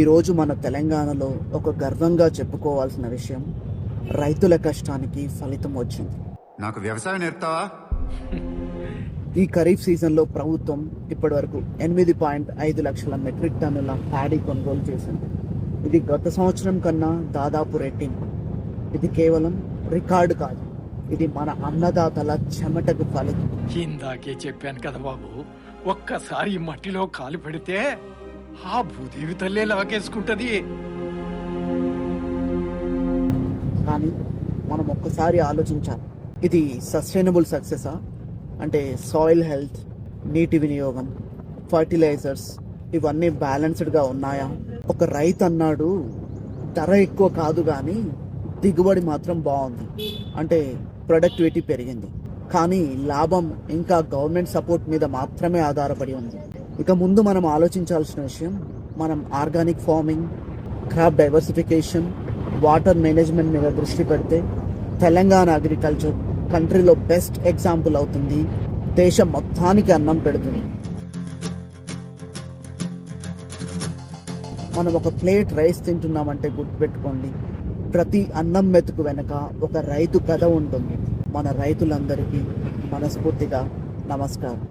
ఈరోజు మన తెలంగాణలో ఒక గర్వంగా చెప్పుకోవాల్సిన విషయం, రైతుల కష్టానికి ఫలితం వచ్చింది. నాకు వ్యవసాయం నేర్పుతావా? ఈ ఖరీఫ్ సీజన్లో ప్రభుత్వం ఇప్పటివరకు 8.5 లక్షల మెట్రిక్ టన్నుల ప్యాడీ కొనుగోలు చేసింది. ఇది గత సంవత్సరం కన్నా దాదాపు రెట్టింపు. ఇది కేవలం రికార్డు కాదు, ఇది మన అన్నదాతల చెమటకు ఫలితం. ఇందాకే చెప్పాను కదా బాబు, ఒక్కసారి మట్టిలో కాలు పెడితే ఆ భూదేవి తల్లే లాగేసుకుంటది. కానీ మనం ఒక్కసారి ఆలోచించాలి, ఇది సస్టైనబుల్ సక్సెసా? అంటే సాయిల్ హెల్త్, నీటి వినియోగం, ఫర్టిలైజర్స్ ఇవన్నీ బ్యాలెన్స్డ్గా ఉన్నాయా? ఒక రైతు అన్నాడు, ధర ఎక్కువ కాదు కానీ దిగుబడి మాత్రం బాగుంది, అంటే ప్రొడక్టివిటీ పెరిగింది. కానీ లాభం ఇంకా గవర్నమెంట్ సపోర్ట్ మీద మాత్రమే ఆధారపడి ఉంది. ఇక ముందు మనం ఆలోచించాల్సిన విషయం, మనం organic farming, crop diversification, water management మీద దృష్టి పెడితే తెలంగాణ అగ్రికల్చర్ కంట్రీలో బెస్ట్ ఎగ్జాంపుల్ అవుతుంది, దేశం మొత్తానికి అన్నం పెడుతుంది. మనం ఒక ప్లేట్ రైస్ తింటున్నామంటే గుర్తుపెట్టుకోండి, ప్రతి అన్నం మెతుకు వెనక ఒక రైతు కథ ఉంటుంది. మన రైతులందరికీ మనస్ఫూర్తిగా నమస్కారం.